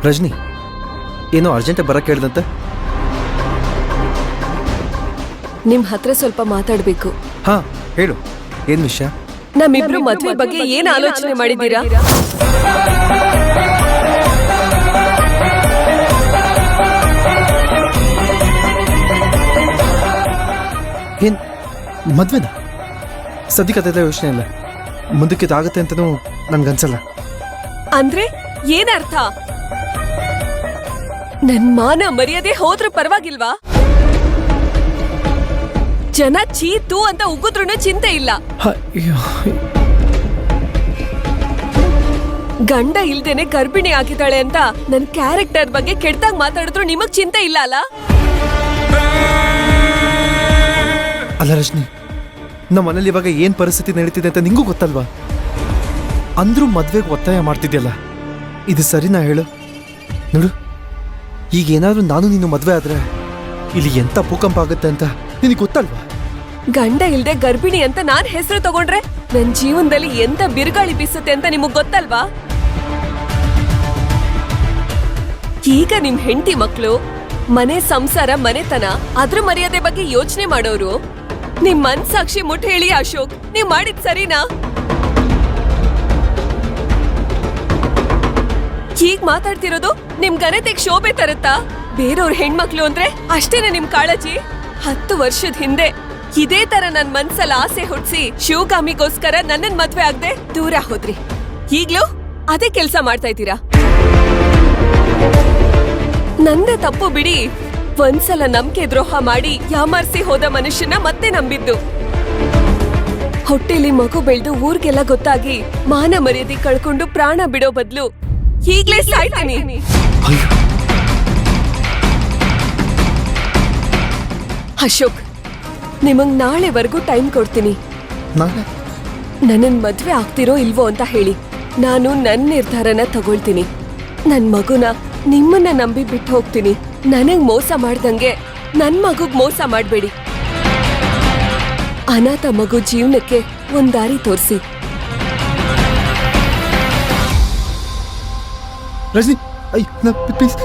ರಜನಿ, ಏನೋ ಅರ್ಜೆಂಟಾಗಿ ಬರಕ್ಕೆ ಹೇಳ್ದಂತೆ. ನಿಮ್ ಹತ್ರ ಸ್ವಲ್ಪ ಮಾತಾಡ್ಬೇಕು. ಹಾ ಹೇಳು, ಏನ್ ವಿಷಯ? ನಮ್ಮಿಬ್ರು ಮದ್ವೆ ಬಗ್ಗೆ ಏನ್ ಆಲೋಚನೆ ಮಾಡಿದ್ದೀರಾ? ಏನ್ ಮದ್ವೆನ? ಸದ್ಯಕ್ಕೆ ಯೋಚನೆ ಇಲ್ಲ, ಮುಂದಕ್ಕೆ ಇದಾಗುತ್ತೆ ಅಂತನೂ ನನ್ಗನ್ಸಲ್ಲ. ಅಂದ್ರೆ ಏನರ್ಥ? ನನ್ ಮಾನ ಮರ್ಯಾದೆ ಹೋದ್ರೂ ಪರವಾಗಿಲ್ವಾ? ಜನ ಚೀತು ಅಂತ ಉಗ್ಗುದ್ರೂ ಚಿಂತೆ ಇಲ್ಲ. ಗಂಡ ಇಲ್ದೇನೆ ಗರ್ಭಿಣಿ ಆಗಿದ್ದಾಳೆ ಅಂತ ನನ್ ಕ್ಯಾರೆಕ್ಟರ್ ಬಗ್ಗೆ ಕೆಟ್ಟದಾಗ ಮಾತಾಡಿದ್ರು ನಿಮಗ್ ಚಿಂತೆ ಇಲ್ಲ ಅಲ್ಲ? ಅಲ್ಲ ರಜನಿ, ನಮ್ಮ ಮನೇಲಿ ಇವಾಗ ಏನ್ ಪರಿಸ್ಥಿತಿ ನಡೀತಿದೆ ಅಂತ ನಿಂಗೂ ಗೊತ್ತಲ್ವಾ? ಅಂದ್ರೂ ಮದ್ವೆಗೆ ಒತ್ತಾಯ ಮಾಡ್ತಿದ್ಯಲ್ಲ, ಇದು ಸರಿನಾ ಹೇಳು? ನೋಡು, ಈಗ ಏನಾದ್ರೂ ನಾನು ನೀನು ಮದ್ವೆ ಆದ್ರೆ ಇಲ್ಲಿ ಎಂತ ಭೂಕಂಪ ಆಗುತ್ತೆ ಅಂತ ನಿನಗೆ ಗೊತ್ತಲ್ವಾ? ಗಂಡ ಇಲ್ದೆ ಗರ್ಭಿಣಿ ಅಂತ ನಾನ್ ಹೆಸರು ತಗೊಂಡ್ರೆ ನನ್ ಜೀವನದಲ್ಲಿ ಎಂತ ಬಿರುಗಾಳಿ ಬೀಸುತ್ತೆ ಅಂತ ನಿಮಗ್ ಗೊತ್ತಲ್ವಾ? ಈಗ ನಿಮ್ ಹೆಂಡತಿ ಮಕ್ಳು, ಮನೆ ಸಂಸಾರ, ಮನೆತನ, ಅದ್ರ ಮರ್ಯಾದೆ ಬಗ್ಗೆ ಯೋಚನೆ ಮಾಡೋರು. ನಿಮ್ ಮನ್ಸಾಕ್ಷಿ ಮುಟ್ ಹೇಳಿ ಅಶೋಕ್, ನೀವ್ ಮಾಡಿದ್ ಸರಿನಾ? ಹೀಗ್ ಮಾತಾಡ್ತಿರೋದು ನಿಮ್ ಘನತೆಗ್ ಶೋಭೆ ತರುತ್ತಾ? ಬೇರೆಯವ್ರ ಹೆಣ್ಮಕ್ಳು ಅಂದ್ರೆ ಅಷ್ಟೇನೆ ನಿಮ್ ಕಾಳಜಿ? 10 ವರ್ಷದ ಹಿಂದೆ ಇದೇ ತರ ನನ್ ಮನ್ಸಲ್ಲಿ ಆಸೆ ಹುಟ್ಸಿ ಶಿವಗಾಮಿಗೋಸ್ಕರ ನನ್ನನ್ ಮದ್ವೆ ಆಗದೆ ದೂರ ಹೋದ್ರಿ. ಈಗ್ಲೂ ಅದೇ ಕೆಲ್ಸ ಮಾಡ್ತಾ ಇದ್ದೀರಾ. ನಂದೇ ತಪ್ಪು ಬಿಡಿ. ಒಂದ್ಸಲ ನಂಬಿಕೆ ದ್ರೋಹ ಮಾಡಿ ಯಾಮಾರ್ಸಿ ಹೋದ ಮನುಷ್ಯನ ಮತ್ತೆ ನಂಬಿದ್ದು. ಹೊಟ್ಟೆಲಿ ಮಗು ಬೆಳೆದು ಊರ್ಗೆಲ್ಲ ಗೊತ್ತಾಗಿ ಮಾನ ಮರ್ಯಾದೆ ಕಳ್ಕೊಂಡು ಪ್ರಾಣ ಬಿಡೋ ಬದ್ಲು ಈಗ್ಲೇ ಸಾಯ್ತೀನಿ. ಅಶೋಕ್, ನಿಮಗ್ ನಾಳೆವರೆಗೂ ಟೈಮ್ ಕೊಡ್ತೀನಿ. ನನ್ನನ್ ಮದ್ವೆ ಆಗ್ತಿರೋ ಇಲ್ವೋ ಅಂತ ಹೇಳಿ. ನಾನು ನನ್ನ ನಿರ್ಧಾರನ ತಗೊಳ್ತೀನಿ. ನನ್ ಮಗುನ ನಿಮ್ಮನ್ನ ನಂಬಿ ಬಿಟ್ಟು ಹೋಗ್ತೀನಿ. ನನಗ್ ಮೋಸ ಮಾಡ್ದಂಗೆ ನನ್ ಮಗುಗ್ ಮೋಸ ಮಾಡ್ಬೇಡಿ. ಅನಾಥ ಮಗು ಜೀವನಕ್ಕೆ ಒಂದ್ ದಾರಿ ತೋರಿಸಿ. ರಜನಿ, ಪ್ಲೀಸ್